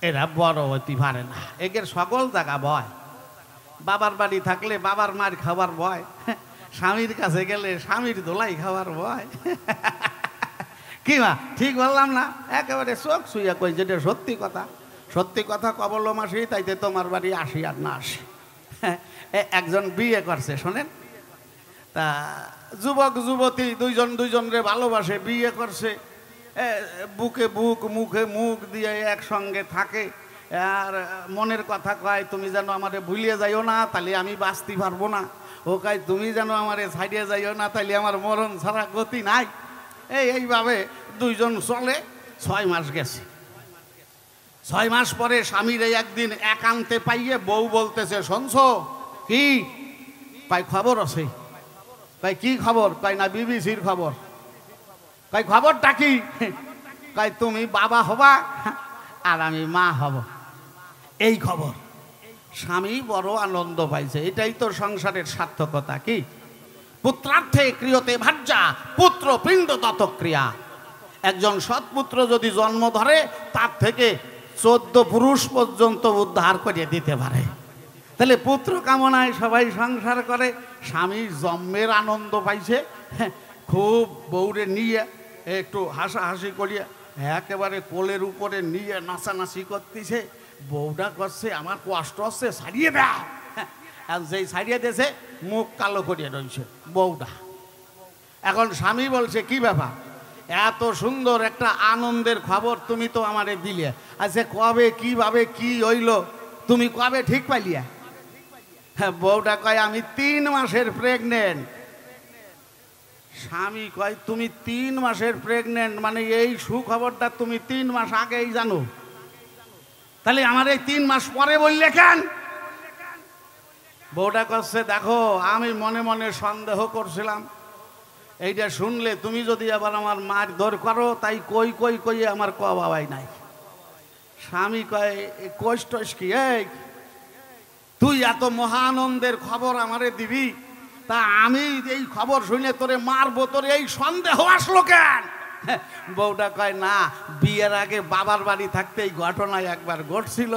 এরা বড় হতে পারে না, এদের সকল জায়গা ভয়। বাবার বাড়ি থাকলে বাবার মার খাবার ভয়, স্বামীর কাছে গেলে স্বামীর দোলাই খাবার ভয়। কি মা ঠিক বললাম না? একেবারে চোখ শুইয়া কই যেটা সত্যি কথা। সত্যি কথা কবল মাসি, তাইতে তোমার বাড়ি আসি আর না আসি। একজন বিয়ে করছে, শোনেন, তা যুবক যুবতী দুইজনরে ভালোবাসে, বিয়ে করছে, বুকে বুক মুখে মুখ দিয়ে একসঙ্গে থাকে, আর মনের কথা কয় তুমি যেন আমারে ভুলিয়ে যাইও না, তাহলে আমি বাঁচতে পারবো না। ও কয় তুমি যেন আমারে ছাড়িয়ে যাইও না, তাহলে আমার মরণ ছাড়া গতি নাই। এইভাবে দুইজন চলে। 6 মাস গেছে। 6 মাস পরে স্বামীর একদিন একান্তে পাইয়ে বউ বলতেছে, শুনছো কি? কয় খবর আছে। কয় কি খবর? কয় না বিবিসির খবর। কয় খবরটা কি? কয় তুমি বাবা হবা আর আমি মা হব, এই খবর। স্বামী বড় আনন্দ পাইছে। এটাই তো সংসারের সার্থকতা। কি? পুত্রার্থে ক্রিয়তে ভার্যা পুত্র পিণ্ড তত ক্রিয়া। একজন সৎপুত্র যদি জন্ম ধরে তার থেকে 14 পুরুষ পর্যন্ত উদ্ধার করে দিতে পারে। তাহলে পুত্র কামনায় সবাই সংসার করে। স্বামীর জন্মের আনন্দ পাইছে, খুব বউরে নিয়ে একটু হাসাহাসি করিয়া একেবারে কোলের উপরে নিয়ে নাচানাচি করতেছে। বউটা করছে আমার কষ্ট হচ্ছে, ছাড়িয়ে দাও। আর যেই ছাড়িয়ে দিয়েছে মুখ কালো করিয়ে রয়েছে বউটা। এখন স্বামী বলছে কি ব্যাপার, এত সুন্দর একটা আনন্দের খবর তুমি তো আমারে দিলে, আচ্ছা কবে কিভাবে কি হইল, তুমি কবে ঠিক পাইলিয়া? হ্যাঁ, বউটা কয় আমি 3 মাসের প্রেগনেন্ট। স্বামী কয় তুমি 3 মাসের প্রেগনেন্ট, মানে এই সুখবরটা তুমি 3 মাস আগেই জানো, তাহলে আমার এই 3 মাস পরে বললে কেন? বউটা করছে দেখো আমি মনে মনে সন্দেহ করছিলাম, এইটা শুনলে তুমি যদি আবার আমার মার ধর করো, তাই কই কই কই আমার বাবাই নাই। স্বামী কয় কষ্ট কি, এই তুই এত মহানন্দের খবর আমারে দিবি, তা আমি এই খবর শুনে তোরে মারবো, তোর এই সন্দেহ আসলো কেন? বউটা কয় না, বিয়ের আগে বাবার বাড়ি থাকতে এই ঘটনায় একবার ঘটছিল,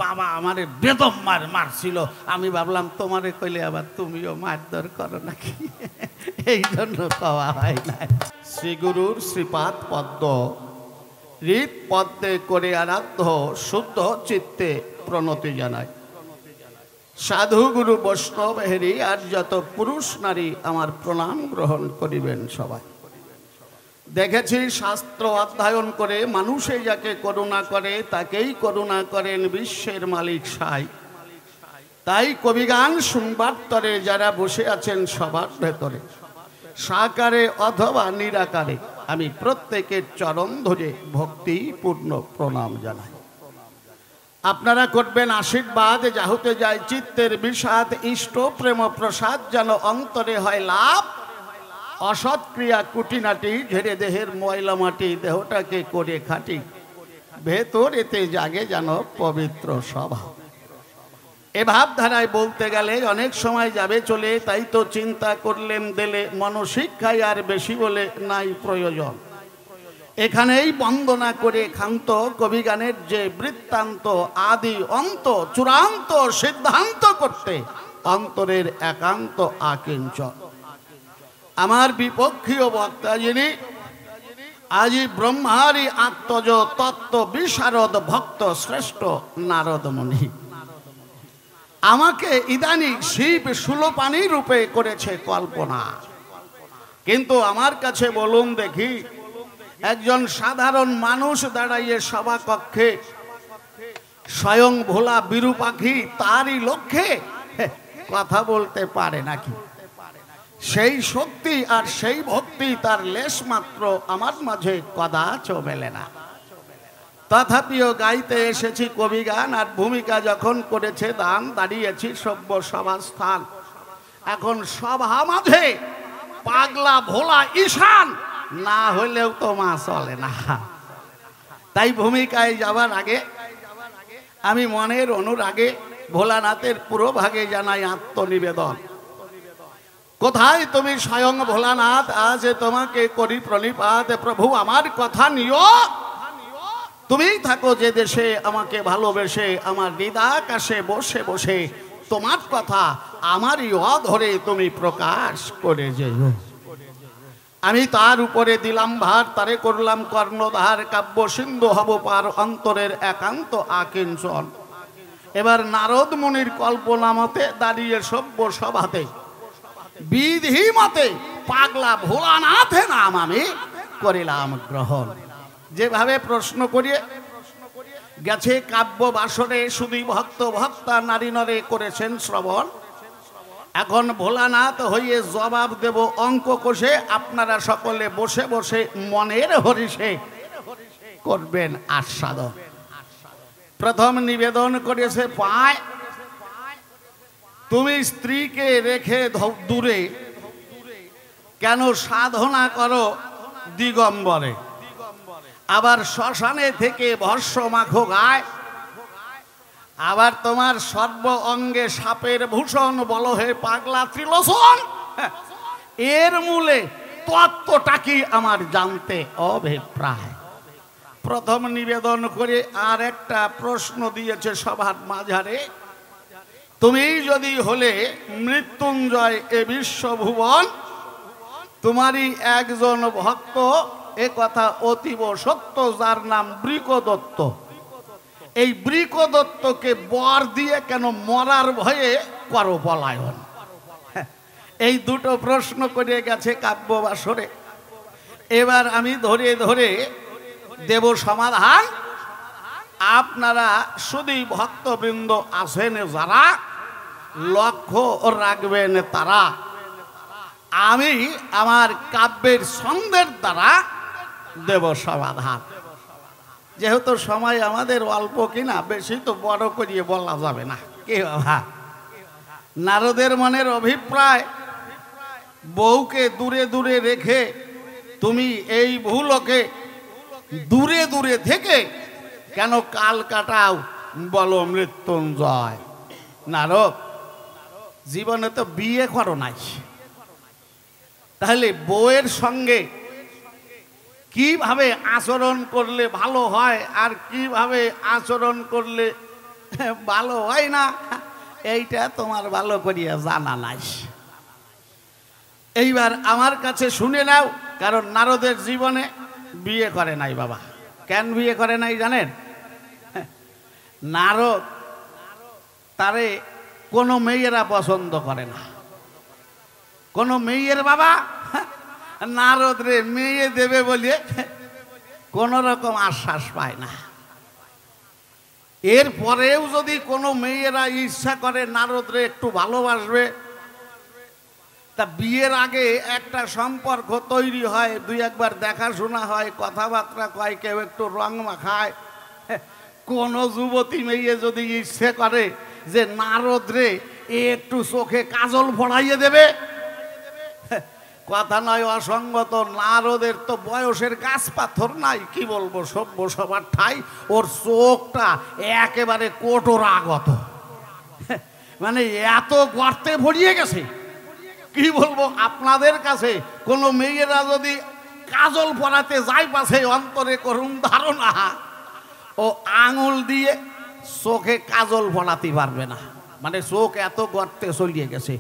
বাবা আমারে বেদম মারছিল, আমি ভাবলাম তোমারে কইলে আবার তুমিও মারধর করো নাকি, এই জন্য কওয়া হয় না। শ্রীগুরুর শ্রীপাদ পদ্ম হৃদ পদ্মে করে আরাধ্য শুদ্ধ চিত্তে প্রণতি জানায়। সাধু গুরু বৈষ্ণব হেরি আর যত পুরুষ নারী আমার প্রণাম গ্রহণ করিবেন সবাই। দেখেছি শাস্ত্র অধ্যয়ন করে মানুষে যাকে করুণা করে তাকেই করুণা করেন বিশ্বের মালিক সাই। তাই কবিগান শুনবার তরে যারা বসে আছেন সবার ভেতরে, সাকারে অথবা নিরাকারে, আমি প্রত্যেকের চরণ ধরে ভক্তিপূর্ণ প্রণাম জানাই। আপনারা করবেন আশীর্বাদ, যাহতে যায় চিত্তের বিষাদ, ইষ্ট প্রেম প্রসাদ যেন অন্তরে হয় লাভ। অসৎ ক্রিয়া কুটিনাটি ঝেড়ে দেহের ময়লা মাটি, দেহটাকে করে খাটি, ভেতর এতে জাগে যেন পবিত্র স্বভাব। এ ভাবধারায় বলতে গেলে অনেক সময় যাবে চলে, তাই তো চিন্তা করলেন দিলে মনশিক্ষায় আর বেশি বলে নাই প্রয়োজন। এখানেই বন্দনা করে ক্ষান্ত কবিগানের যে বৃত্তান্ত আদি অন্ত চূড়ান্ত সিদ্ধান্ত করতে অন্তরের একান্ত আকিঞ্চন। আমার বিপক্ষীয় বক্তা যিনি আজি ব্রহ্মারি আত্মজ তত্ত্ব বিশারদ ভক্ত শ্রেষ্ঠ নারদ মুনি, আমাকে ইদানিং শিব সুলোপানি রূপে করেছে কল্পনা। কিন্তু আমার কাছে বলুন দেখি, একজন সাধারণ মানুষ দাঁড়াইয়ে সভা কক্ষে স্বয়ং ভোলা বিরূপাক্ষী তারই লক্ষ্যে কথা বলতে পারে নাকি? সেই শক্তি আর সেই ভক্তি তার লেশ মাত্র আমার মাঝে কদাচ মেলে না। তথাপিও গাইতে এসেছি কবিগান, আর ভূমিকা যখন করেছে দান, দাঁড়িয়েছি সভ্য সভাস্থান। এখন সভা মাঝে পাগলা ভোলা ঈশান না হলেও তো মা চলে না। তাই ভূমিকায় যাবার আগে আমি মনের অনুরাগে ভোলানাথের পুরো ভাগে জানাই আত্মনিবেদন। কোথায় তুমি স্বয়ং ভোলানাথ, আজ তোমাকে করি প্রণিপাত। প্রভু আমার কথা নিও, তুমিই থাকো যে দেশে, আমাকে ভালোবেসে আমার হৃদাকাশে বসে বসে তোমার কথা আমারই অধরে তুমি প্রকাশ করে যেও। আমি তার উপরে দিলাম ভার, তারে করলাম কর্ণধার, কাব্য সিন্ধু হব পার অন্তরের একান্ত আকিঞ্চন। এবার নারদ মুনির কল্পনা মতে দাঁড়িয়ে সভ্য সভাতে বিধি মতে পাগলা ভোলানাথে নাম আমি করিলাম গ্রহণ। যেভাবে প্রশ্ন করিয়ে গেছে কাব্য বাসরে শুধু ভক্ত ভক্তা নারী নরে করেছেন শ্রবণ, এখন ভোলানাথ হয়ে জবাব দেব অঙ্ক কষে। আপনারা সকলে বসে বসে মনের হরিষে করবেন আস্বাদন। প্রথম নিবেদন করেছে পায়, তুমি স্ত্রীকে রেখে দূরে কেন সাধনা করো দিগম্বরে, আবার শ্মশানে থেকে ভস্য মাখো গায়, আবার তোমার সর্ব অঙ্গে সাপের ভূষণ, বলো হে পাগলা ত্রিলোচন, এর মূলে তত্ত্বটা কি আমার জানতে অভিপ্রায়। প্রথম নিবেদন করে আর একটা প্রশ্ন দিয়েছে সবার মাঝারে, তুমি যদি হলে মৃত্যুঞ্জয় এ বিশ্বভুবন, তোমারই একজন ভক্ত এ কথা অতীব সত্য, যার নাম বৃকদত্ত। এই বৃকদত্তকে বর দিয়ে কেন মরার ভয়ে করো পলায়ন। এই দুটো প্রশ্ন করে গেছে কাব্যবাসরে। এবার আমি ধরে ধরে দেব সমাধান। আপনারা শুধু ভক্তবৃন্দ আছেন যারা, লক্ষ্য রাখবেন তারা। আমি আমার কাব্যের ছন্দের দ্বারা দেব সমাধান। যেহেতু সময় আমাদের অল্প কিনা, বেশি তো বড় করিয়ে বলা যাবে না। কি বাবা, নারদের মনের অভিপ্রায়, বউকে দূরে দূরে রেখে তুমি এই ভূলোকে দূরে দূরে থেকে কেন কাল কাটাও, বলো মৃত্যুঞ্জয়। নারদ, জীবনে তো বিয়ে করো নাই, তাহলে বউয়ের সঙ্গে কিভাবে আচরণ করলে ভালো হয় আর কিভাবে আচরণ করলে ভালো হয় না, এইটা তোমার ভালো করিয়া জানা নাই। এইবার আমার কাছে শুনে নাও, কারণ নারদের জীবনে বিয়ে করে নাই বাবা। কেন বিয়ে করে নাই জানেন? নারদ তারে কোনো মেয়েরা পছন্দ করে না। কোনো মেয়ের বাবা নারদ রে মেয়ে দেবে বলে কোন রকম আশ্বাস পায় না। এরপরেও যদি কোনো মেয়েরা ইচ্ছা করে নারদ রে একটু ভালোবাসবে, তা বিয়ের আগে একটা সম্পর্ক তৈরি হয়, দুই একবার দেখাশোনা হয়, কথাবার্তা কয়, কেউ একটু রং মাখায়। কোন যুবতী মেয়ে যদি ইচ্ছে করে যে নারদ রে একটু চোখে কাজল পড়াইয়ে দেবে, কথা নয় অসঙ্গত। নারদের তো বয়সের গাছ পাথর নাই, কি বলবো, সভ্য সবার ঠাই। ওর চোখটা একেবারে কোটরাগত, মানে এত গর্তে ভরিয়ে গেছে। কি বলবো আপনাদের কাছে, কোনো মেয়েরা যদি কাজল পরাতে যায় পাশে, অন্তরে করুন ধারণা ও আঙুল দিয়ে চোখে কাজল পরাতে পারবে না, মানে চোখ এত গর্তে চলিয়ে গেছে।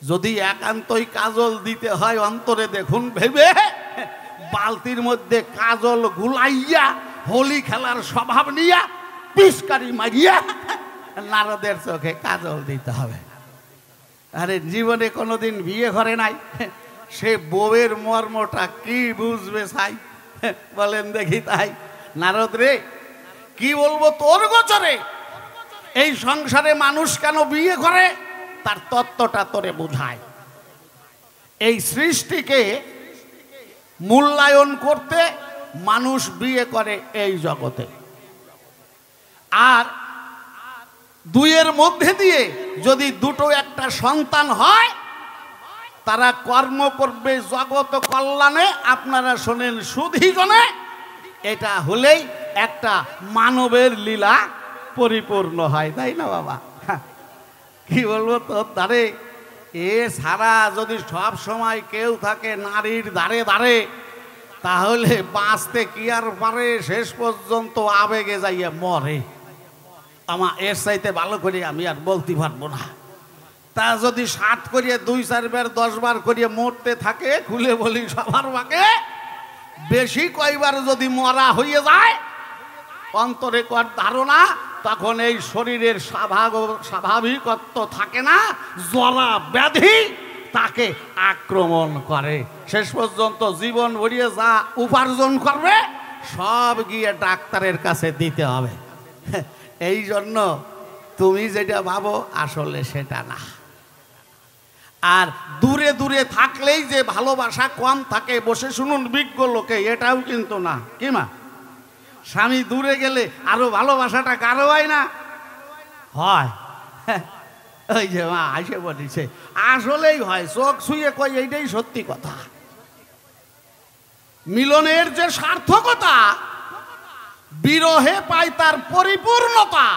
যদি একান্তই কাজল দিতে হয় অন্তরে, দেখুন ভেবে বালতির মধ্যে কাজল গুলাইয়া হোলি খেলার স্বভাব নিয়া পিচকারি মারিয়া নারদের চোখে কাজল দিতে হবে। আরে জীবনে কোনোদিন বিয়ে করে নাই, সে বউয়ের মর্মটা কি বুঝবে চাই, বলেন দেখি। তাই নারদ রে, কি বলবো তোর গোচরে, এই সংসারে মানুষ কেন বিয়ে করে তার তত্ত্বটা তোরে বোঝায়। এই সৃষ্টিকে মূল্যায়ন করতে মানুষ বিয়ে করে এই জগতে, আর দুইয়ের মধ্যে দিয়ে যদি দুটো একটা সন্তান হয়, তারা কর্ম করবে জগৎ কল্যাণে। আপনারা শোনেন সুধীজনে, এটা হলেই একটা মানবের লীলা পরিপূর্ণ হয়, তাই না বাবা? কি বলবো তোর ধারে, এ ছাড়া যদি সব সময় কেউ থাকে নারীর দ্বারে দ্বারে, তাহলে বাঁচতে কি আর পারে, শেষ পর্যন্ত আবেগে যাইয়া মরে। আমার এর চাইতে ভালো করে আমি আর বলতে পারবো না। তা যদি 7 করিয়ে 2-4 বার 10 বার করিয়ে মরতে থাকে, খুলে বলি সবার ভাগে, বেশি কয়বার যদি মরা হয়ে যায় অন্তরে কর ধারণা, তখন এই শরীরের স্বাভাবিকত্ব থাকে না, জরা ব্যাধি তাকে আক্রমণ করে। শেষ পর্যন্ত জীবন ভরিয়ে যা উপার্জন করবে সব গিয়ে ডাক্তারের কাছে দিতে হবে। এই জন্য তুমি যেটা ভাবো আসলে সেটা না। আর দূরে দূরে থাকলেই যে ভালোবাসা কম থাকে, বসে শুনুন বিজ্ঞ লোকে, এটাও কিন্তু না। কি মা, স্বামী দূরে গেলে আরো ভালোবাসাটা কারো হয় না? হয়। ওই যে মা আসে বলিছে, আসলেই হয়, চোখ ছুঁয়ে কই এইটাই সত্যি কথা। মিলনের যে সার্থকতা, বিরহে পায় তার পরিপূর্ণতা।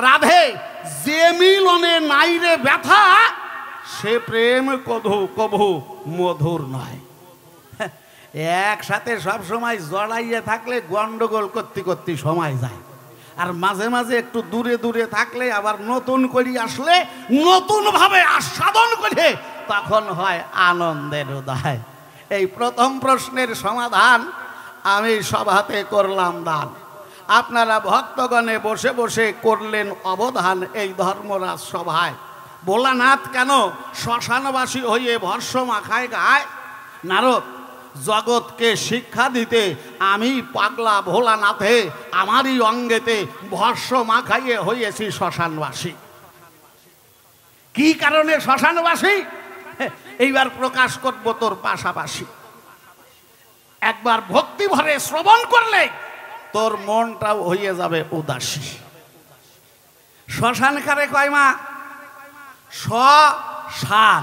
রাধে যে মিলনে নাই রে ব্যথা, সে প্রেম কভু মধুর নয়। একসাথে সব সময় জড়াইয়ে থাকলে গন্ডগোল করতে করতে সময় যায়, আর মাঝে মাঝে একটু দূরে দূরে থাকলে আবার নতুন করে আসলে নতুন ভাবে আস্বাদন করে তখন হয় আনন্দের উদয়। এই প্রথম প্রশ্নের সমাধান আমি সভাতে করলাম দান, আপনারা ভক্তগণে বসে বসে করলেন অবধান এই ধর্মরাজ সভায়। ভোলানাথ কেন শ্মশানবাসী হয়ে ভস্য মাখায় গায়? নারদ জগৎকে শিক্ষা দিতে আমি পাগলা ভোলানাথে আমারই অঙ্গেতে ভস্য মাখাইয়ে হয়েছি শ্মশানবাসী। কি কারণে শ্মশানবাসী এইবার প্রকাশ করব তোর পাশাপাশি। একবার ভক্তি ভরে শ্রবণ করলে তোর মনটাও হয়ে যাবে উদাসী। শ্মশান কারে কয় মা? শ্মশান,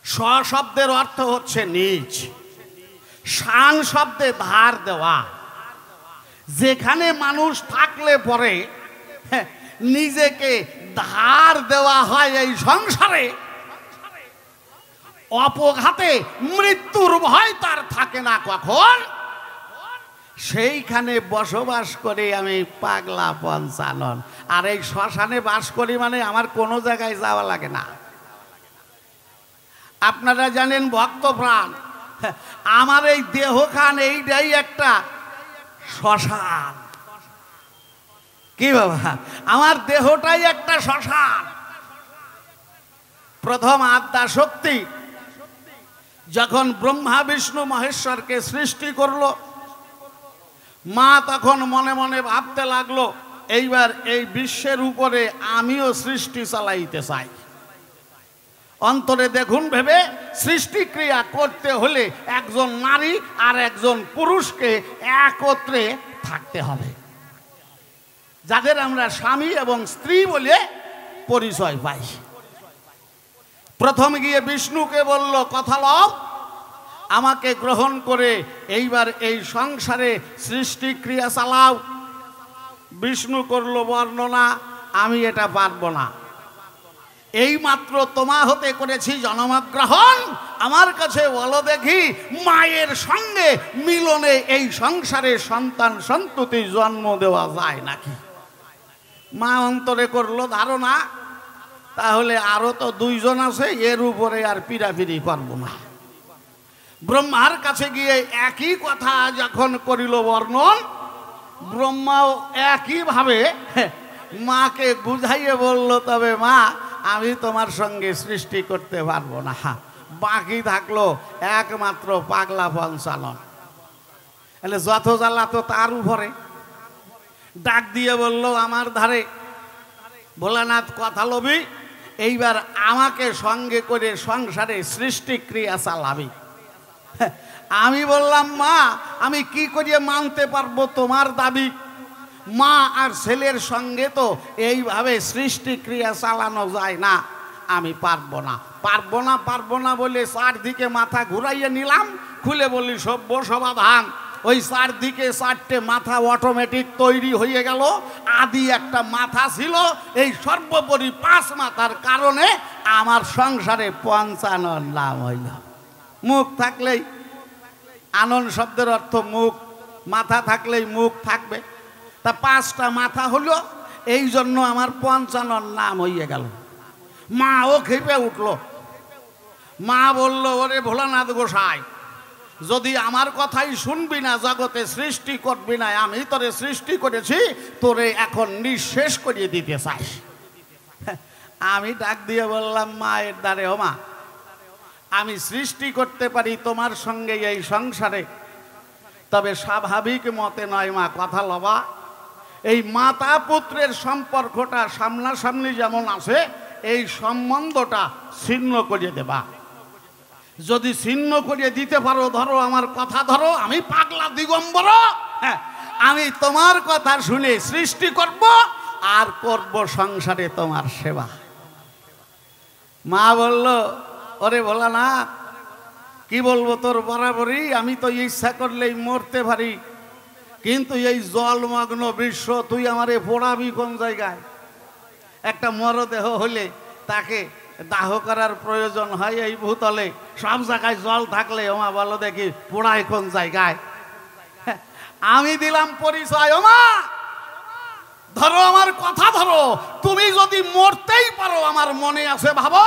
স শব্দের অর্থ হচ্ছে নিজ, শান শব্দে ধার দেওয়া। যেখানে মানুষ থাকলে পরে নিজেকে ধার দেওয়া হয় এই সংসারে, অপঘাতে মৃত্যুর ভয় তার থাকে না কখন, সেইখানে বসবাস করে আমি পাগলা পঞ্চানন। আর এই শ্মশানে বাস করি মানে আমার কোনো জায়গায় যাওয়া লাগে না। আপনারা জানেন ভক্ত প্রাণ, আমার এই দেহখান এইটাই একটা শ্মশান। কি বাবা, আমার দেহটাই একটা শ্মশান। প্রথম আদ্যা শক্তি যখন ব্রহ্মা বিষ্ণু মহেশ্বরকে সৃষ্টি করলো, মা তখন মনে মনে ভাবতে লাগলো, এইবার এই বিশ্বের উপরে আমিও সৃষ্টি চালাইতে চাই। অন্তরে দেখুন ভেবে সৃষ্টিক্রিয়া করতে হলে একজন নারী আর একজন পুরুষকে একত্রে থাকতে হবে, যাদের আমরা স্বামী এবং স্ত্রী বলে পরিচয় পাই। প্রথম গিয়ে বিষ্ণুকে বলল, কথা লও, আমাকে গ্রহণ করে এইবার এই সংসারে সৃষ্টিক্রিয়া চালাও। বিষ্ণু করল বর্ণনা, আমি এটা পারবো না, এই মাত্র তোমা হতে করেছি জন্মগ্রহণ, আমার কাছে বলো দেখি মায়ের সঙ্গে মিলনে এই সংসারে সন্তান সন্ততি জন্ম দেওয়া যায় নাকি? মা অন্তরে করলো ধারণা, তাহলে আরো তো 2 জন আছে, এর উপরে আর পিরাপিরি করবো না। ব্রহ্মার কাছে গিয়ে একই কথা যখন করিল বর্ণন, ব্রহ্মাও একইভাবে মাকে বুঝাইয়ে বলল, তবে মা আমি তোমার সঙ্গে সৃষ্টি করতে পারবো না, বাকি থাকলো একমাত্র পাগলা পঞ্চানন। তাহলে যত জ্বালা তো তার উপরে। ডাক দিয়ে বলল, আমার ধারে ভোলানাথ কথা লবি, এইবার আমাকে সঙ্গে করে সংসারে সৃষ্টিক্রিয়া চালাবি। আমি বললাম, মা আমি কি করিয়ে মানতে পারবো তোমার দাবি? মা আর ছেলের সঙ্গে তো এইভাবে সৃষ্টিক্রিয়া চালানো যায় না, আমি পারবো না, পারবো না, পারবো না বলে চারদিকে মাথা ঘুরাইয়ে নিলাম। খুলে বলি সভ্য সমাধান, ওই চারদিকে 4টে মাথা অটোমেটিক তৈরি হয়ে গেল। আদি একটা মাথা ছিল, এই সর্বোপরি 5 মাথার কারণে আমার সংসারে পঞ্চানন নাম হইল। মুখ থাকলেই আনন শব্দের অর্থ মুখ, মাথা থাকলেই মুখ থাকবে। তা 5টা মাথা হলো, এই জন্য আমার 55 নাম হইয়া গেল। মাও খেপে উঠল। মা বলল, ওরে ভোলানাথ গোসাই, যদি আমার কথাই শুনবি না, জগতে সৃষ্টি করবি না, আমি তোরে সৃষ্টি করেছি, তোরে এখন নিঃশেষ করিয়ে দিতে চাই। আমি ডাক দিয়ে বললাম, মায়ের দ্বারে, ও মা, আমি সৃষ্টি করতে পারি তোমার সঙ্গে এই সংসারে, তবে স্বাভাবিক মতে নয় মা, কথা লবা। এই মাতা পুত্রের সম্পর্কটা সামনাসামনি যেমন আছে, এই সম্বন্ধটা ছিন্ন করিয়ে দেবা। যদি ছিন্ন করিয়ে দিতে পারো, ধরো আমার কথা ধরো, আমি পাগলা দিগম্বর, হ্যাঁ, আমি তোমার কথা শুনে সৃষ্টি করব আর করব সংসারে তোমার সেবা। মা বলল, ওরে ভোলানাথ, কি বলবো তোর বরাবরই, আমি তো ইচ্ছা করলেই মরতে পারি, কিন্তু এই জলমগ্ন বিশ্ব তুই আমারে পোড়াবি কোন জায়গায়? একটা মরদেহ হলে তাকে দাহ করার প্রয়োজন হয় এই ভূতলে, সব জায়গায় জল থাকলে ওমা বলো দেখি পোড়ায় কোন জায়গায়? আমি দিলাম পরিচয়, ওমা ধরো আমার কথা ধরো, তুমি যদি মরতেই পারো, আমার মনে আছে ভাবো,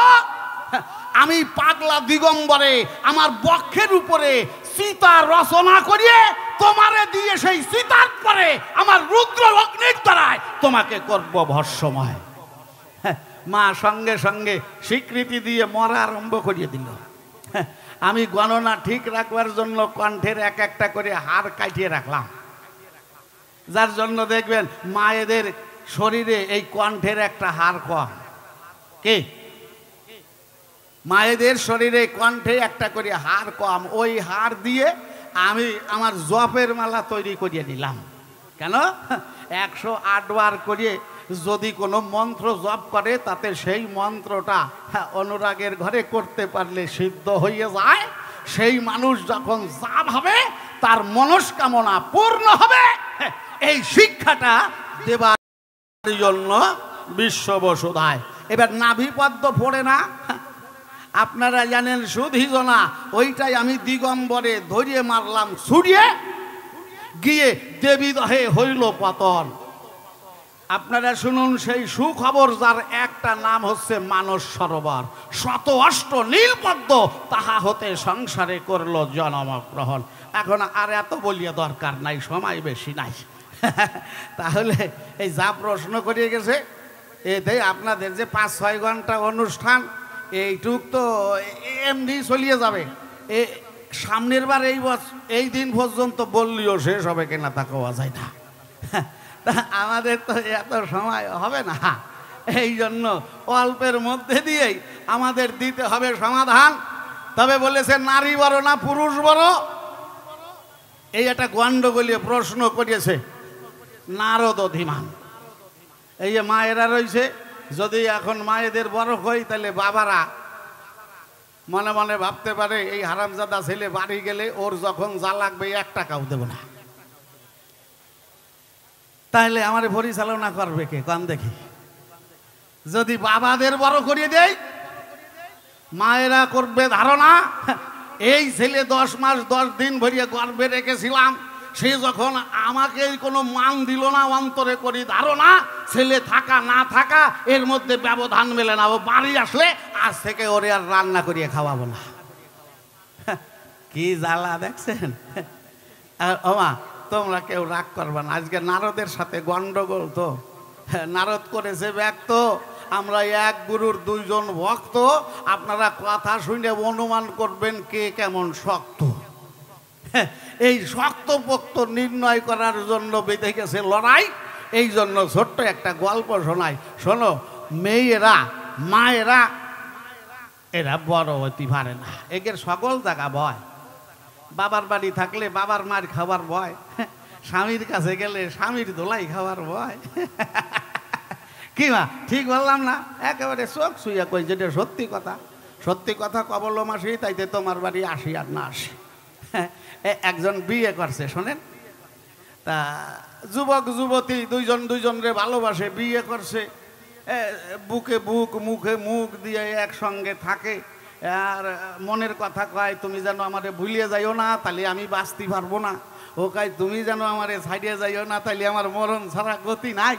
আমি পাগলা দিগম্বরে আমার বক্ষের উপরে সীতা রচনা করিয়ে তোমারে দিয়ে সেই সীতার পরে আমার রুদ্র অগ্নির দ্বারায় তোমাকে করব ভস্মময়। মা সঙ্গে সঙ্গে স্বীকৃতি দিয়ে মরা আরম্ভ করিয়ে দিল। আমি গণনা ঠিক রাখবার জন্য কণ্ঠের এক একটা করে হাড় কাটিয়ে রাখলাম, যার জন্য দেখবেন মায়েদের শরীরে এই কণ্ঠের একটা হাড় কম। কে? মায়েদের শরীরে কণ্ঠে একটা করে হাড় কম, ওই হাড় দিয়ে আমি আমার জপের মালা তৈরি করিয়ে নিলাম। কেন? 108 বার করিয়ে যদি কোনো মন্ত্র জপ করে, তাতে সেই মন্ত্রটা অনুরাগের ঘরে করতে পারলে সিদ্ধ হয়ে যায়। সেই মানুষ যখন যা ভাবে তার মনস্কামনা পূর্ণ হবে। এই শিক্ষাটা দেবার জন্য বিশ্ববসুধায় এবার নাভিপদ্ম পড়ে না, আপনারা জানেন সুধীজনা, ওইটাই আমি দিগম্বরে ধরিয়ে মারলাম, ছুড়িয়ে গিয়ে দেবীদহে হইল পতন। আপনারা শুনুন সেই সুখবর, যার একটা নাম হচ্ছে মানস সরোবর, 108 নীলপদ্ম তাহা হতে সংসারে করল জন্মগ্রহণ। এখন আর এত বলিয়া দরকার নাই, সময় বেশি নাই। তাহলে এই যা প্রশ্ন করিয়ে গেছে, এতে আপনাদের যে 5-6 ঘন্টা অনুষ্ঠান, এইটুক তো এমনি চলিয়ে যাবে। সামনের বার এই দিন পর্যন্ত বললিও শেষ হবে কিনা তা কোয়া যায় না। আমাদের তো এত সময় হবে না, এই জন্য অল্পের মধ্যে দিয়েই আমাদের দিতে হবে সমাধান। তবে বলেছে নারী বড় না পুরুষ বড়, এই একটা গণ্ডগোলীয় প্রশ্ন করিয়েছে নারদ অধিমান। এই যে মায়েরা রয়েছে, যদি এখন মায়েদের বড় হই, তাহলে বাবারা মনে মনে ভাবতে পারে এই হারামজাদা ছেলে বাড়ি গেলে ওর যখন যা লাগবে 1 টাকাও দেব না। তাহলে আমার পরিচালনা করবে কে কম দেখি? যদি বাবাদের বড় করিয়ে দেয়, মায়েরা করবে ধারণা এই ছেলে 10 মাস 10 দিন ভরিয়ে গর্ভে রেখেছিলাম, সে যখন আমাকে কোনো মান দিল না, অন্তরে করি ধারণা ছেলে থাকা না থাকা এর মধ্যে ব্যবধান মেলে না, ও বাড়ি আসলে আজ থেকে ওরে আর রান্না করিয়ে খাওয়াবো না। কি জ্বালা দেখছেন? ওমা তোমরা কেউ রাগ করবা না, আজকে নারদের সাথে গন্ডগোল তো। নারদ করেছে ব্যক্ত, আমরা এক গুরুর 2 জন ভক্ত, আপনারা কথা শুনে অনুমান করবেন কে কেমন শক্ত। এই শক্ত পোক্ত নির্ণয় করার জন্য বেঁধে গেছে লড়াই। এই জন্য ছোট্ট একটা গল্প শোনাই, শোনো। মেয়েরা মায়েরা এরা বড় হতে পারে না, এদের সকল জায়গা ভয়। বাবার বাড়ি থাকলে বাবার মার খাবার ভয়, স্বামীর কাছে গেলে স্বামীর ধোলাই খাবার ভয়। কি মা ঠিক বললাম না? একেবারে চোখ শুইয়া কই, যেটা সত্যি কথা। সত্যি কথা কবল মাসি, তাইতে তোমার বাড়ি আসি আর না আসি। একজন বিয়ে করছে, শোনেন, তা যুবক যুবতী 2 জন 2 জনরে ভালোবাসে, বিয়ে করছে, বুকে বুক মুখে মুখ দিয়ে একসঙ্গে থাকে। আর মনের কথা কয় তুমি যেন আমারে ভুলিয়ে যাইও না, তাহলে আমি বাঁচতে পারবো না। ও কয় তুমি যেন আমারে ছাড়িয়ে যাইও না, তাহলে আমার মরণ ছাড়া গতি নাই।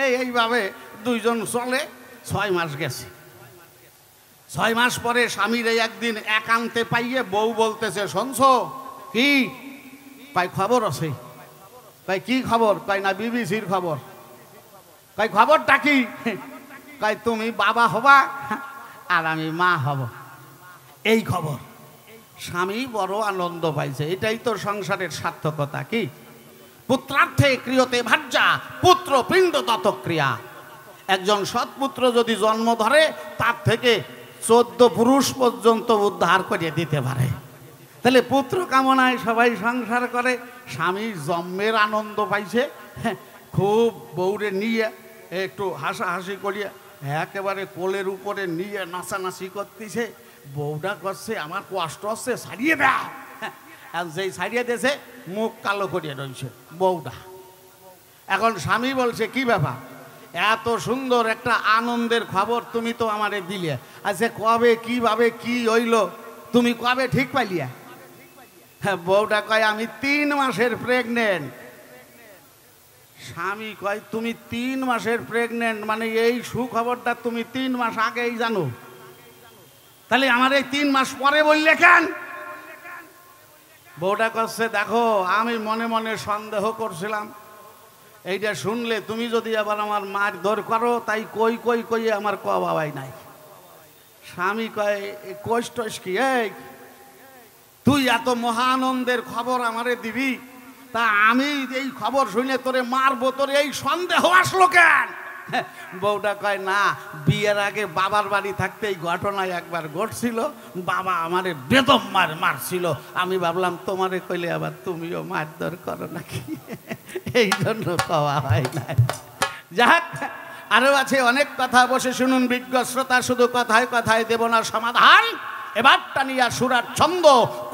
এইভাবে দুইজন চলে। 6 মাস গেছে। 6 মাস পরে স্বামীর একদিন একান্তে পাইয়ে বউ বলতেছে, শুনছো কি? কয় খবর আছে। কয় কি খবর? কয় না বিবিসির খবর। কয় খবরটা কি? কয় তুমি বাবা হবা আর আমি মা হব, এই খবর। স্বামী বড় আনন্দ পাইছে। এটাই তো সংসারের সার্থকতা। কি? পুত্রার্থে ক্রিয়তে ভার্যা পুত্র পিণ্ড তত ক্রিয়া। একজন সৎপুত্র যদি জন্ম ধরে তার থেকে 14 পুরুষ পর্যন্ত উদ্ধার করে দিতে পারে। তাহলে পুত্র কামনায় সবাই সংসার করে। স্বামী জন্মের আনন্দ পাইছে, খুব বউরে নিয়ে একটু হাসাহাসি করিয়া একেবারে কোলের উপরে নিয়ে নাচানাচি করতেছে। বউটা করছে আমার কষ্ট হচ্ছে, ছাড়িয়ে দাও। আর যেই ছাড়িয়ে দিয়েছে মুখ কালো করিয়ে রয়েছে বউটা। এখন স্বামী বলছে কি ব্যাপার, এত সুন্দর একটা আনন্দের খবর তুমি তো আমারে দিলে, আচ্ছা কবে কিভাবে কি হইল, তুমি কবে ঠিক পাইলিয়া? হ্যাঁ, বউটা কয় আমি 3 মাসের প্রেগনেন্ট। স্বামী কয় তুমি 3 মাসের প্রেগনেন্ট, মানে এই সুখবরটা তুমি 3 মাস আগেই জানো, তাহলে আমার এই 3 মাস পরে বললে কেন? বউটা করছে দেখো আমি মনে মনে সন্দেহ করছিলাম, এইটা শুনলে তুমি যদি আবার আমার মার ধর করো, তাই কই কই কই আমার ক বাবাই নাই। স্বামী কয় কষ্ট কি, এই তুই এত মহানন্দের খবর আমারে দিবি, তা আমি এই খবর শুনে তোরে মারবো, তোরে এই সন্দেহ আসলো কেন? বউটা কয় না, বিয়ের আগে বাবার বাড়ি থাকতে এই ঘটনায় একবার ঘটছিল, বাবা আমারে বেদম মারছিল, আমি ভাবলাম তোমারে কইলে আবার তুমিও মারধর করো নাকি, এই জন্য কওয়া হয় না। যাক, আরো আছে অনেক কথা, বসে শুনুন বিজ্ঞ শ্রোতা, শুধু কথায় কথায় দেব না সমাধান। এবারটা নিয়ে সুরার ছন্দ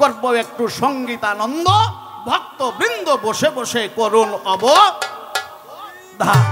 করব একটু সঙ্গীতানন্দ, ভক্তবৃন্দ বসে বসে করুন অবধান।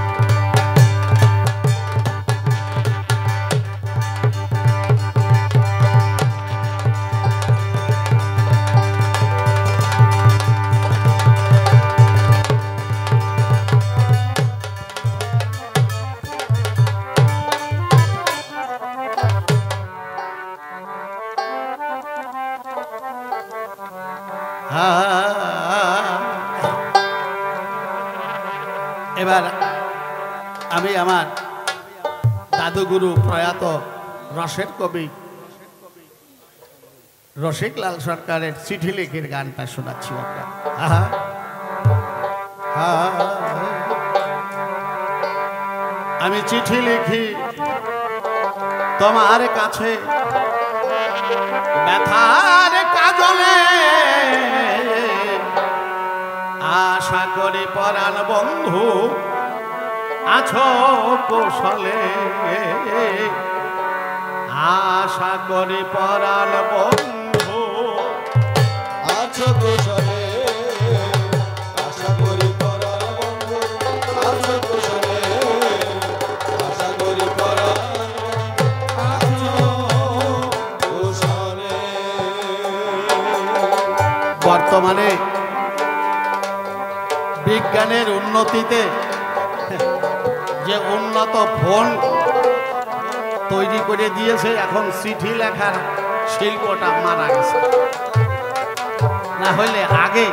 এবার আমি আমার দাদুগুরু প্রয়াত রসের কবি রসিকলাল সরকারের চিঠি লিখির গানটা শোনাচ্ছি আপনার। আমি চিঠি লিখি তোমার কাছে ব্যথার কাজলে, আশা করি পরাণ বন্ধু আছো কৌশলে, আশা করি পরাণ বন্ধু আছো কৌশলে, আশা করি পরাণ বন্ধু আছো কৌশলে, আশা করি পরাণ আছো কৌশলে। বর্তমানে বিজ্ঞানের উন্নতিতে যে উন্নত ফোন তৈরি করে দিয়েছে, এখন চিঠি লেখার শিল্পটা মারা গেছে। না হলে আগে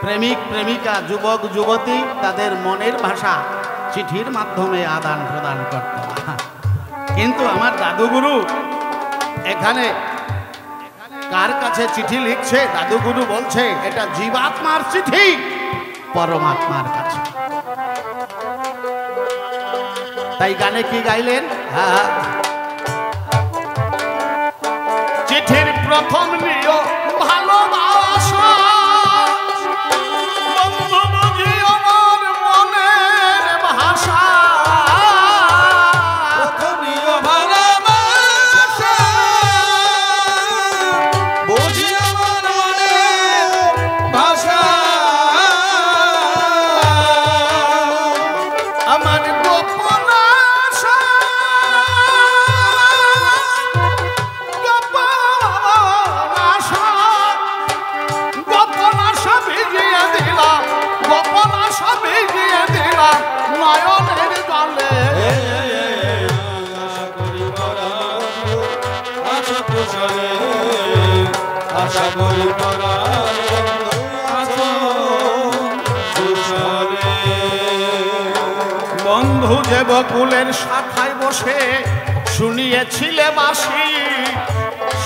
প্রেমিক প্রেমিকা যুবক যুবতী তাদের মনের ভাষা চিঠির মাধ্যমে আদান প্রদান করত। কিন্তু আমার দাদুগুরু এখানে কার কাছে চিঠি লিখছে? দাদুগুরু বলছে এটা জীবাত্মার চিঠি পরমাত্মার কাছে। তাই গানে কি গাইলেন? চিঠির প্রথম নিয়ম ভালোবাসা, বন্ধু বুঝি আমার মনের ভাষা, প্রথম নিয়ম ভালোবাসা, বুঝি আমার মনের ভাষা, আমার গোপন আশা আশা করি পরাণ বন্ধু আছো কুশলে। বন্ধু যে বকুলের শাখায় বসে শুনিয়েছিলে বাসি,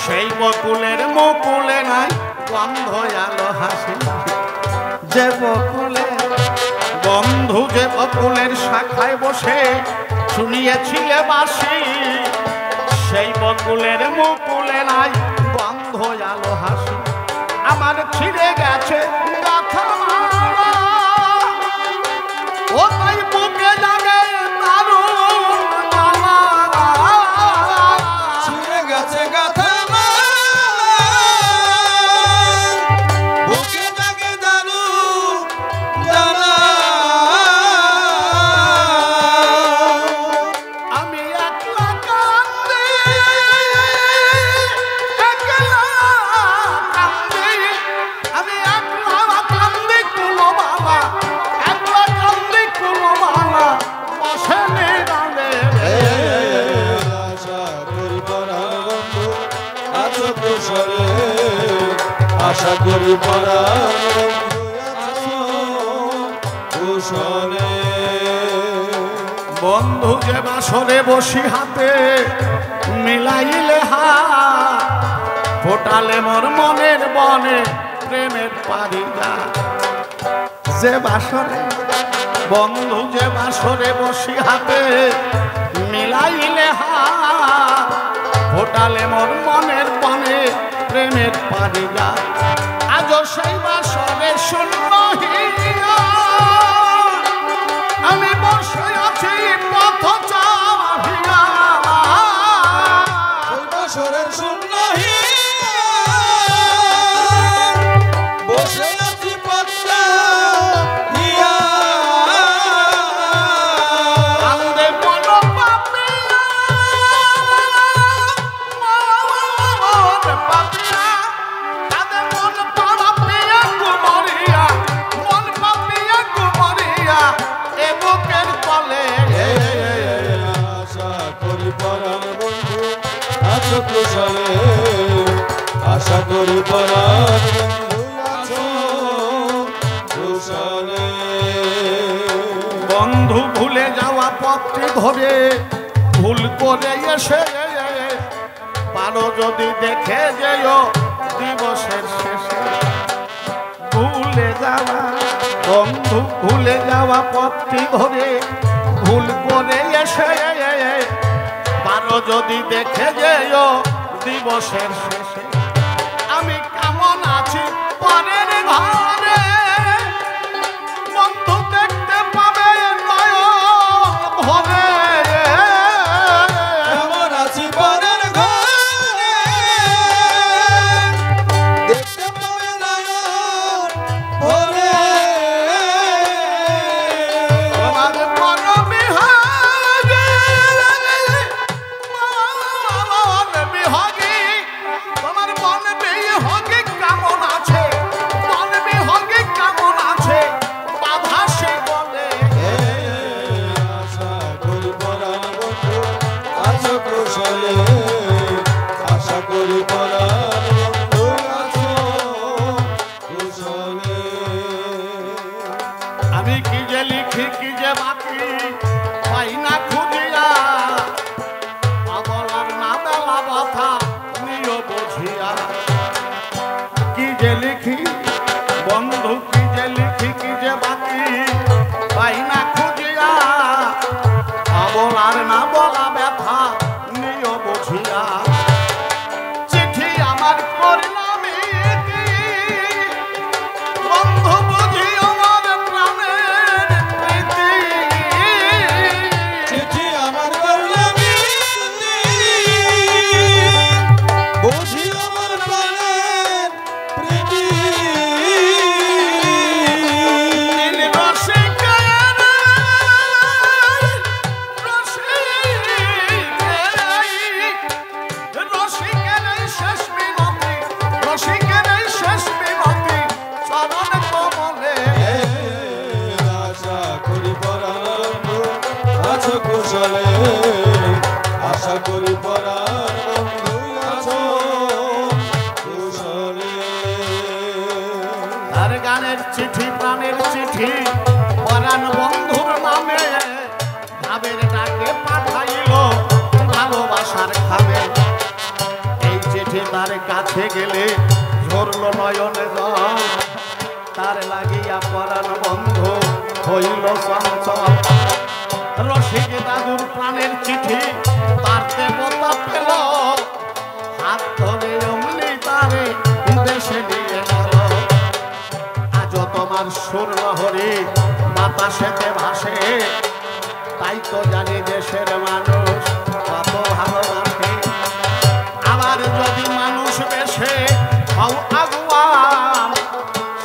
সেই বকুলের মুকুলে নাই গন্ধ আলো হাসি। যে বকুলে বন্ধু যে বকুলের শাখায় বসে শুনিয়েছিলে বাসি, সেই বকুলের মুকুলে নাই গন্ধ আলো হাসি। আমার ছিঁড়ে গেছে গাথা মালা, ও তাই বুকে জাগে দারুণ জ্বালা। ছিঁড়ে গেছে গাথা বুকে জাগে দারুণ জ্বালা। আমি একলা কান্দি, একলা কান্দি, আমি একলা কান্দি কুলো বাবা, একলা কান্দি কুলো বাবা, বসে নিরালে। আশা করি পরাণ বন্ধু আছো কুশলে। আশা করি পরাণ বন্ধু আছো কুশলে। বন্ধু যে বাসরে বসি হাতে মিলাইলে হাত, ফোটালে মোর মনের বনে প্রেমের পারিজা। যে বাসরে বন্ধু যে বাসরে বসি হাতে মিলাইলে হাত, ফোটালে মোর মনের বনে প্রেমের পারিজা। আজও সেই বাসরে শূন্য হিয়া, আমি বসে আছি পথ চাহিয়া। বছরের শূন্য বসে আছি পথটা হিয়া। কান্দে মন পাপিয়া, মন পাপিয়া, কান্দে মন পাপিয়া কুমারিয়া, মন পাপিয়া কুমারিয়া, এ বুকের তলে। আশা করি পরাণ বন্ধু আছো কুশলে। আশা করি পরাণ বন্ধু আছো কুশলে। বন্ধু ভুলে যাওয়া পথটি ধরে ভুল করে এসে পারো যদি দেখে যেও দিবসের শেষে। ভুলে যাওয়া বন্ধু ভুলে যাওয়া পথটি ধরে ভুল করে এসে পারো যদি দেখে যেও দিবসের শেষে। আমি কেমন আছি পরের ঘরে, বন্ধু দেখতে পাবে নয়ন ভরে। কেমন আছি পরের ঘরে, দেখতে পাবে নয়ন ভরে। তোমার মন বিহাগে, মন বিহাগে, তোমার মন বিহাগে কেমন আছে, মন বিহাগে কেমন আছে, বাধা সে বলে। আশা করি পরাণ বন্ধু আছো কুশলে। আশা করি পরাণ বন্ধু আছো কুশলে। আমি কি যে লিখি কি যে বাকি পাই না খুঁজিয়া, পাগলার না বেলা কথা নিও বুঝিয়া। কি যে লিখি বন্ধু কি যে লিখি কি যে বাকি পাই না খুঁজিয়া, পাগলার না বলা ব্যথা নিও বুঝিয়া। চিঠি আমার করলাম কি বন্ধু বুঝি আমার প্রাণের প্রীতি। চিঠি আমার করলামি বুঝি আমার প্রাণের প্রীতি। নীল রসিকের রসিকের শেষ মিনতি, রসিকের শেষ মিনতি চরণ কমলে। আশা করি পরাণ বন্ধু আছো কুশলে। আশা করি পরাণ বন্ধু আছো কুশলে। তার কাছে গেলে ঝরল নয়নে জল, তার লাগিয়া পরাণ বন্ধু হইল চঞ্চল। রসিক দাদুর প্রাণের চিঠি তার দেবতা পেল, হাত ধরে অমনি তারে দেশে নিয়ে গেল। আজ তোমার সুর লহরী বাতাসেতে ভাসে, তাই তো জানি দেশের মানুষ কত ভালোবাসে। আবার যদি মানুষ বেশে হও আগুয়ান,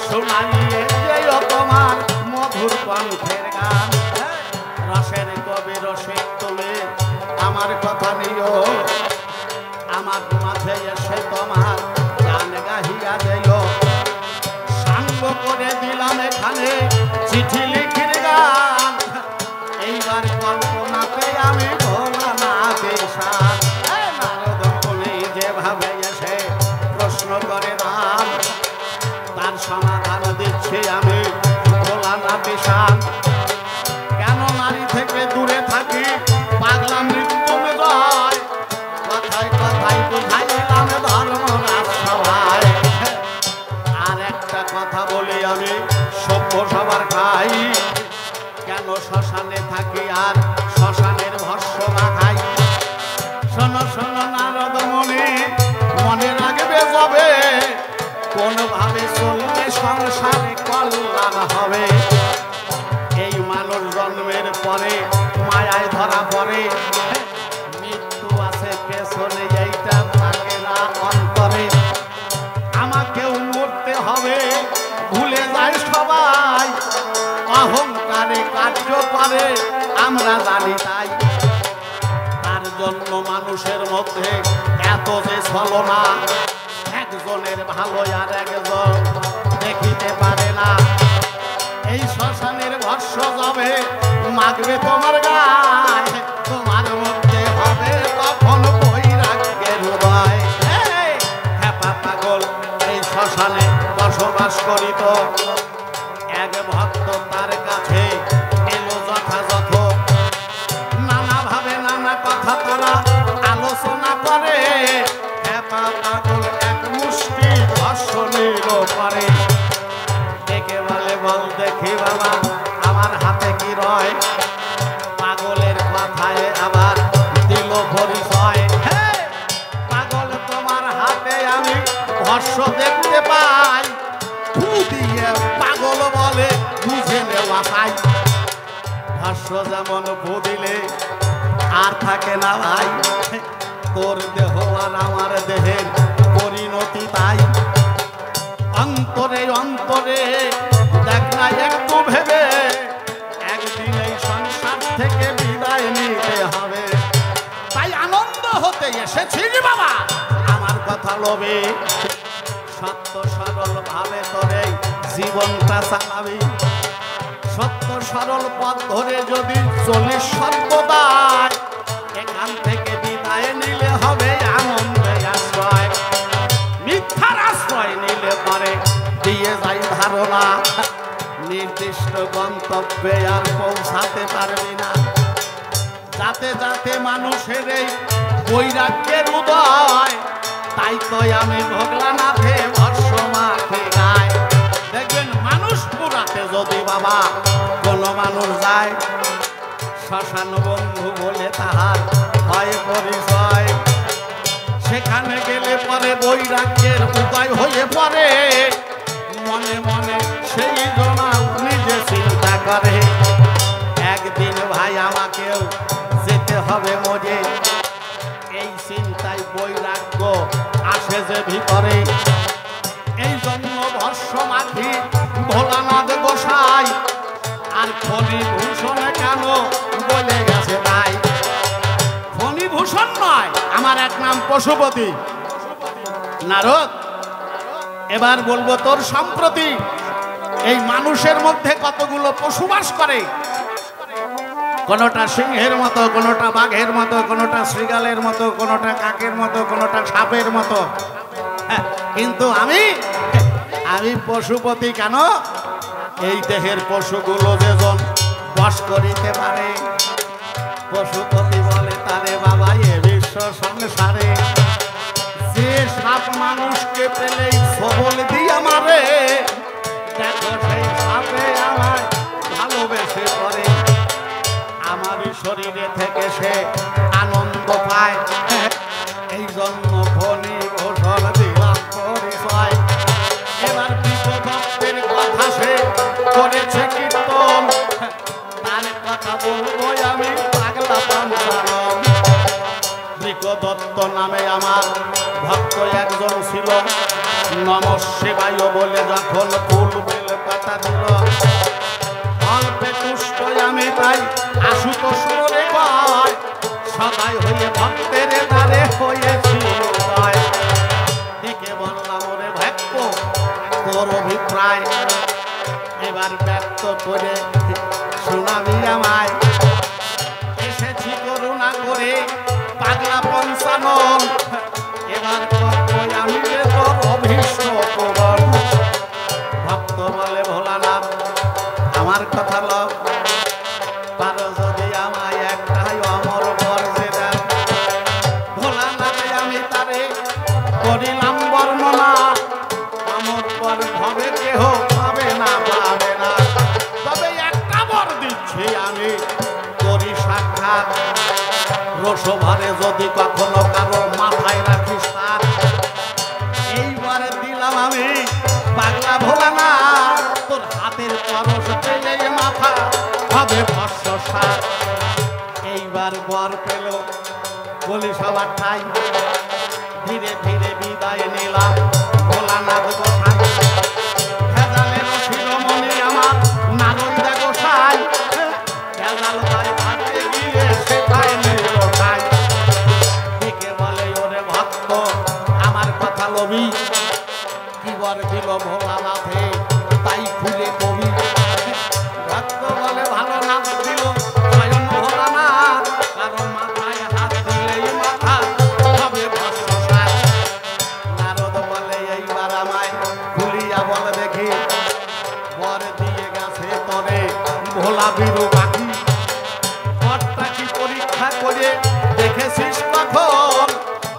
শোনাইয়ে যেও তোমার মধুর কণ্ঠের গান। রসের কবি রসিক তুমি আমার কথা নিও, আমার মাঝে এসে তোমার গান গাহিয়া দেও। সাঙ্গ করে দিলাম এখানে চিঠি লিখির গান, এইবার কল্পনাতে আমি ভোলা না দেশান। নারদ মুনি যেভাবে এসে প্রশ্ন করে দান, তার সমাধান দিচ্ছি আমি ভোলা না দেশান। কেন নারী থেকে দূরে থাকি পাগলা মৃত্যু জয়, কথায় কথায় বুঝাইলাম ধর্মরাজ সভায়। আর একটা কথা বলি আমি সভ্য সবার খাই, কেন শ্মশানে থাকি আর শ্মশানের ভস্য মাখাই। শোনো শোনো নারদ মুনি মনে রাখবে যাবে, কোনভাবে চললে সংসারে কল্যাণ হবে। এই মানুষ জন্মের পরে মায়ায় ধরা পড়ে, মৃত্যু আছে পেছনে এইটা থাকে না অন্তরে। আমাকেও মরতে হবে ভুলে যায় সবাই, অহংকারে কার্য করে আমরা জানি তাই। তার জন্য মানুষের মধ্যে এত যে ছলনা, একজনের ভালো আর একজন দেখিতে পারে না। এই শ্মশানের ভস্য যাবে মাগবে তোমার গায়ে, তোমার মধ্যে হবে তখন বৈরাগ্যের উদয়। হ্যাপা পাগল এই শ্মশানে বসবাস করিত, এক ভক্ত তার কাছে এলো যথাযথ। নানাভাবে নানা কথা তারা আলোচনা করে, হ্যাপা পাগল এক মুষ্টি ভস্য নিল পারে। ডেকে বলে বল দেখি বাবা আমার হাতে কি রয়, পাগলের কথায় আবার দিল পরিচয়। পাগল তোমার হাতে আমি ভস্য দেখতে পাই, ফু দিয়ে পাগল বলে বুঝে নেওয়া চাই। ভস্য যেমন ফু দিলে আর থাকে না ভাই, তোর দেহ আর আমার দেহের পরিণতি তাই। অন্তরে অন্তরে দেখ না একটু ভেবে, একদিন এই সংসার থেকে বিদায় নিতে হবে। তাই আনন্দ হতে এসেছি বাবা আমার কথা লোভে, সত্য সরল ভাবে তোরে জীবনটা চালাবি। সত্য সরল পথ ধরে যদি চলিস সর্বদাই, এখান থেকে বিদায় নিলে হবে আনন্দে আশ্রয়। মিথ্যার আশ্রয় নিলে পরে দিয়ে যাই ধারণা, নির্দিষ্ট গন্তব্যে আর পৌঁছাতে পারবি না। যাতে যাতে মানুষের এই বৈরাগ্যের উদয়, তাই তো আমি ভোগলানাথে ভস্য মাখে গায়। দেখবেন মানুষ পুরাতে যদি বাবা কোনো মানুষ যায়, শ্মশান বন্ধু বলে তাহার হয় পরিচয়। সেখানে গেলে পরে বৈরাগ্যের উদয় হয়ে পড়ে, মনে মনে সেই জনা নিজে চিন্তা করে। একদিন ভাই আমাকেও যেতে হবে মরে, এই চিন্তায় বৈরাগ্য আসে যে ভিতরে। এই জন্য ভস্য মাখি ভোলানাথ গোসাই, আর ফণিভূষণ কেন বলে গেছে তাই। ফণিভূষণ নয়, আমার এক নাম পশুপতি। নারদ এবার বলবো তোর সম্প্রতি এই মানুষের মধ্যে কতগুলো পশু বাস করে, কোনোটা সিংহের মতো, কোনোটা বাঘের মতো, কোনোটা শৃগালের মতো, কোনোটা কাকের মতো, কোনোটা সাপের মতো। কিন্তু আমি পশুপতি কেন? এই দেহের পশুগুলো যেজন বশ করিতে পারে, পশুপতি বলে তারে বাবা এ বিশ্ব সংসারে যে সাপ মানুষকে পেলেই সবল দিয়া মারে, দেখো সেই সাপে আমায় ভালোবেসে করে। আমারই শরীরে থেকে সে আনন্দ পায়, এই জন্য খনি ঘোষণ দিলাম পরিচয়। এবার বিপদের কথা সে করেছে কীর্তন, তার কথা বলবো আমি পাগলা পাঞ্চানন। দত্ত নামে আমার ভক্ত একজন ছিল, নমঃ শিবায় বলে যখন ফুল বেল পাতা দিল, অল্পে তুষ্ট আমি তাই আশুতোষ রে কয়, সদাই হয়ে ভক্তের দ্বারে হয়েছি উদয়। ডেকে বললাম ওরে ভক্ত তোর অভিপ্রায় এবার ব্যক্ত করে শোনাবি আমায়। এসেছি করুণা করে পাগলা পঞ্চানন, এবার করবই আমি যে তোর অভীষ্ট পূরণ। ভক্ত বলে ভোলানাথ আমার কথা লও, পারো যদি আমায় একটাই অমর বর যে দাও। ভোলানাথে আমি তারে করিলাম বর্ণনা, অমর বর ভবে কেহ পাবে না পাবে না, তবে একটা বর দিচ্ছি আমি করি সাক্ষাৎ। রসভারে যদি কখনো কারো মাথায় রাখিস তার, এইবারে দিলাম আমি পাগলা ভোলানা, তোর হাতের পরশ পেলে মাথা হবে ভস্য সার। এইবার বর পেল বলি সবার ঠাই, ধীরে ধীরে বিদায় নিলাম ভোলানাথ গোসাই। ভেজালের শিরোমণি আমার নারদা গোসাই, ভেজাল ভাই ভাতে গিয়ে সেটাই নিল খাই। ডেকে বলে ওরে ভক্ত আমার কথা লবি, কি বর দিল ভোলানাথে তাই খুলে কবি। ভক্ত বলে ভালো নাচ দিল স্বয়ং ভোলানাথ, কারণ মাথায় হাত দিলেই মাথা হবে ভস্য সার। নারদ বলে এইবার আমায় খুলিয়া বলে দেখি, বর দিয়ে গেছে তরে ভোলা বিরু পাখি। বরটা কি পরীক্ষা করে দেখেছিস কখন,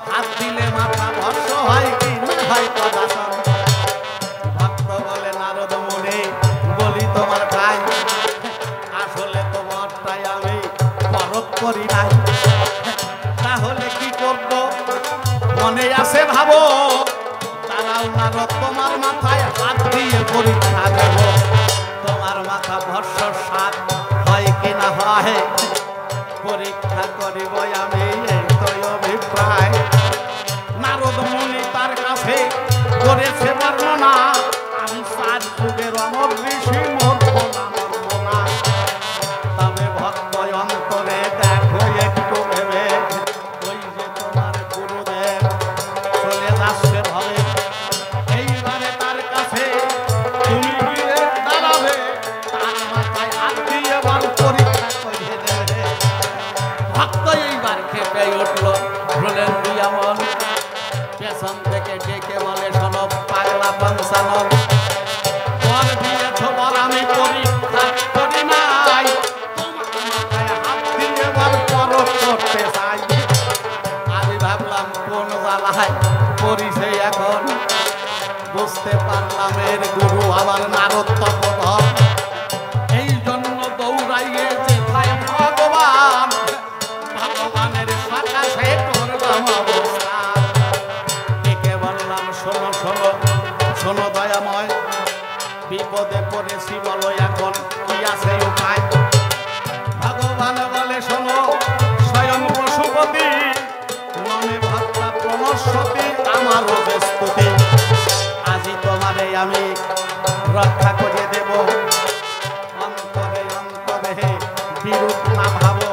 হাত দিলে মাথা ভস্য হয় কি হয় কদাসন। ভক্ত বলে নারদ মুনি বলি তোমার ভাই, আসলে তোমারটাই আমি পরখ করি নাই, তাহলে কি করব মনে আছে ভাবো। তারাও নারদ তোমার মাথায় হাত দিয়ে পরীক্ষা দেব, তোমার মাথা ভস্য সাত হয় কি না হয়, পরীক্ষা করিব আমি এই তো অভিপ্রায়। নারদ মুনি তার কাছে করেছে বর্ণনা, আমি 4 যুগের অমর ঋষি মরব না মরব না। তবে ভক্ত অন্তরে দেখো একটু ভেবে, ওই যে তোমার গুরুদেব চলে যাচ্ছে ভবে, এইবারে তার কাছে তুমি গিয়ে দাঁড়াবে, তার মাথায় হাত দিয়ে বল পরীক্ষা করে দেবে। ভক্ত এইবার খেপে উঠল, বলেন দিয়ামন পেছন থেকে ডেকে বলে শোনো পাগলা পঞ্চানন, বর দিয়েছ বর আমি পরীক্ষা করি নাই, তোমার মাথায় হাত দিয়ে বল পরখ করতে চাই। আমি ভাবলাম কোন জ্বালায় পরিছে এখন, বুঝতে পারলাম এর গুরু আমার নারদ তপোধর। এই জন্য দৌড়াইয়ে যেথায় ভগবান, ভগবানের সকাশে করলাম অবস্থান। ডেকে বললাম শোনো শোনো শোনো দয়াময়, বিপদে পড়েছি বলো এখন কি আছে উপায়। ভগবান বলে শোনো স্বয়ং পশুপতি, মনে ভক্তা প্রণশ্বতী আমারও স্তুতি। আজি তোমারে আমি রক্ষা করে দেব, অন্তরে অন্তরে বিরূপ না ভাবো।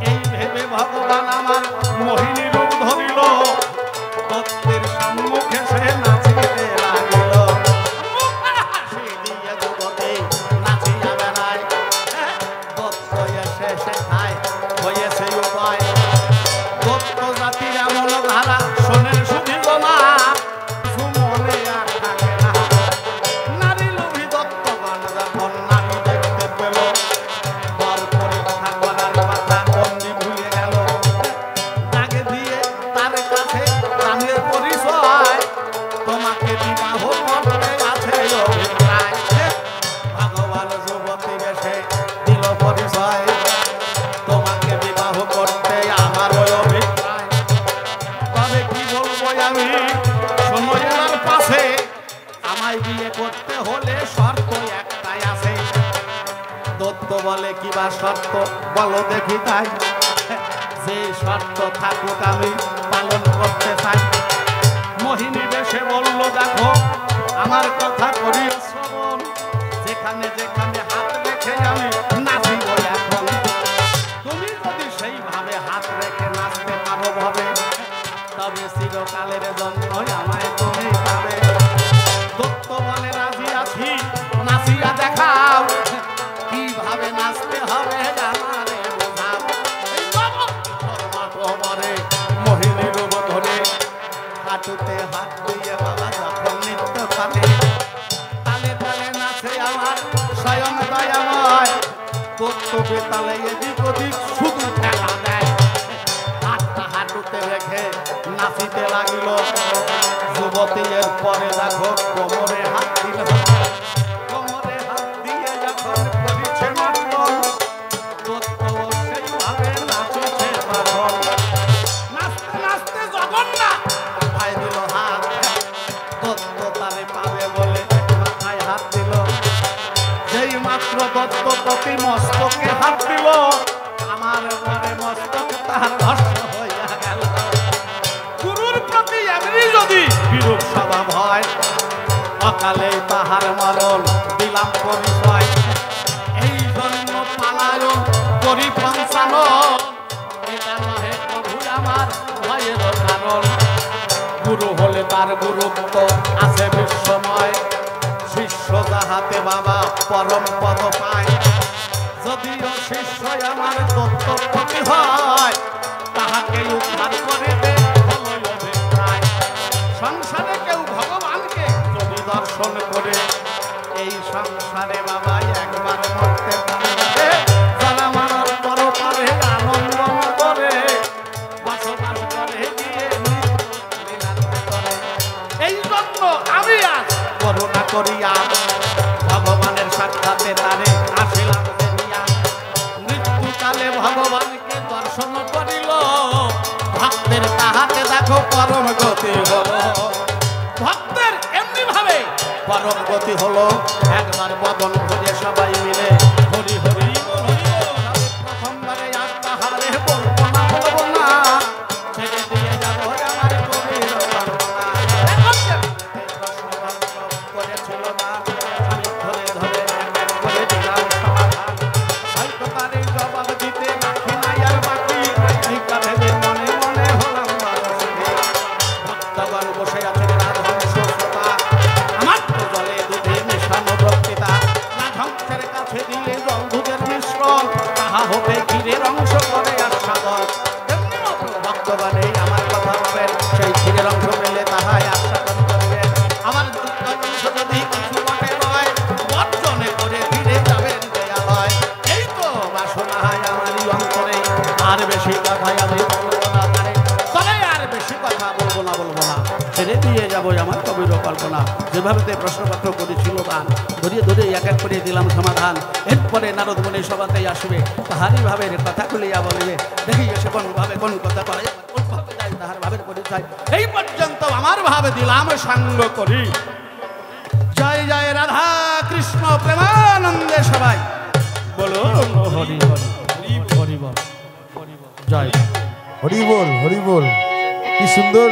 এই ভেবে ভগবান আমার মোহিনী রূপ ধরিল, দত্তের সম্মুখে সে নাচিতে লাগিল। হাসি দিয়ে যুগতে নাচিয়া বেড়ায়, দত্ত এসে শেখায় হয়েছে উপায়। দত্ত জাতির এমন ধারা শোনে শুধিল না, সুমনে আর থাকে না। নারী লোভী দত্তগণ যখন নারী দেখতে পেল, বর পরীক্ষা করার কথা বন্দি ভুলে গেল। তাকে দিয়ে তার কাছে প্রাণের দত্ত বলে কিবা শর্ত বলো দেখি তাই, যে শর্ত থাকুক আমি পালন করতে চাই। মোহিনী বেশে বলল দেখো আমার কথা করি শ্রবণ, যেখানে যেখানে হাত রেখে আমি নাচিব এখন, তুমি যদি সেইভাবে হাত রেখে নাচতে পারো ভাবে, তবে চিরকালের জন্য আমায় তুমি পাবে। দত্ত বলে রাজি আছি, নাচিয়া দেখাও কিভাবে নাচতে হবে আমারে বোঝাও। এই বাবা শর্মা মোহিনীর ধরে হাঁটুতে হাত দিয়ে বাবা যখন নৃত্য করে, তালে তালে নাচে আমার স্বয়ং দয়াময়। কর্তব্যে তালে এদিক ওদিক শুধু ঠেলা দেয়, হাতটা হাঁটুতে রেখে নাচিতে লাগিল। যুবতী এর পরে দেখো কোমরে হাত দিল, কোমরে হাত দিয়ে যখন করিছে মাতল, দত্ত সেইভাবে নাচছে পাগল। নাচতে নাচতে জগন্নাথ মাথায় দিল হাত, দত্ত তারে পাবে বলে মাথায় হাত দিল। যেই মাত্র দত্ত প্রতি মস্তকে হাত দিল, আমার পরে মস্তক তার ধর্ষ হইয়া গেল। গুরুর প্রতি এমনি যদি বিরূপ স্বভাব হয়, অকালে তাহার মরণ দিলাম পরিচয়। এই জন্য পালায়ন করি পঞ্চানন, এটা নহে প্রভু আমার ভয়ের কারণ। গুরু হলে তার গুরুত্ব আছে বিশ্বময়, শিষ্য যাহাতে বাবা পরম পদ পায়। যদিও শিষ্য আমার দত্তপতি হয়, তাহাকে উদ্ধার করিতে হলো অভিপ্রায়। সংসারে কেউ ভগবানকে যদি দর্শন করে, এই সংসারে বাবা একবার মরতে পারে। যারা মানব পরপারে আনন্দ করে, বসবাস করে গিয়ে করে। এই জন্য আমি আজ করুণা করিয়া ভগবানের সাক্ষাতে তারে আসিলাম দেখিয়া। মৃত্যুকালে ভগবানকে দর্শন করিল, ভক্তের তাহাতে দেখো পরম গতি হলো। ভক্তের এমনি ভাবে পরম গতি হলো। একবার বদন ভরে সবাই মিলে হরি হরি প্রথমবারে আর তাহারে বলবো না বলবো না, ছেড়ে দিয়ে যাবো আমার কবির কল্পনা। করেছিল না আমি ধরে ধরে এক করে দিলাম সমাধান, হয়তো তার এই জবাব দিতে বাকি নাই আর বাকি। এই কাঁধে মনে মনে হলাম ভক্তগণ বসে আছেন রাজহংস শ্রোতা, আমার তো জলে দুধে মেশানো বক্তৃতা। রাজহংসের কাছে দিলে জল দুধের মিশ্রণ, তাহা হবে ক্ষীরের অংশ করে আস্বাদন। তেমনি মতো ভক্তগণে আমার কথা বলেন, সেই ক্ষীরের অংশ পেলে তাহাই আস্বাদন করবেন। আমার অংশ যদি কিছু বটে নয়, বর্জনে করে ফিরে যাবেন দেয়ালয়। এই তো বাসনা আমারই অন্তরে, আর বেশি কথাই আমি বলবো না তারে। তবে আর বেশি কথা বলবো না, ছেড়ে দিয়ে যাবো আমার কবির কল্পনা। যেভাবে প্রশ্নপত্র করেছিল দান, ধরিয়ে ধরে এক এক করে দিলাম সমাধান। এরপরে নারদ মুনি সভাতেই আসবে, তাহারই ভাবের কথা খুলিয়া বলিবে। দেখি এসে কোন ভাবে কোন কথা বলে, কোন ভাবে যাই তাহার ভাবের পরিচয়। এই পর্যন্ত আমার ভাবে দিলাম সাঙ্গ করি। জয় জয় রাধা কৃষ্ণ প্রেমানন্দে সবাই বলো হরি হরি হরি বল, জয় হরি বল, কি সুন্দর।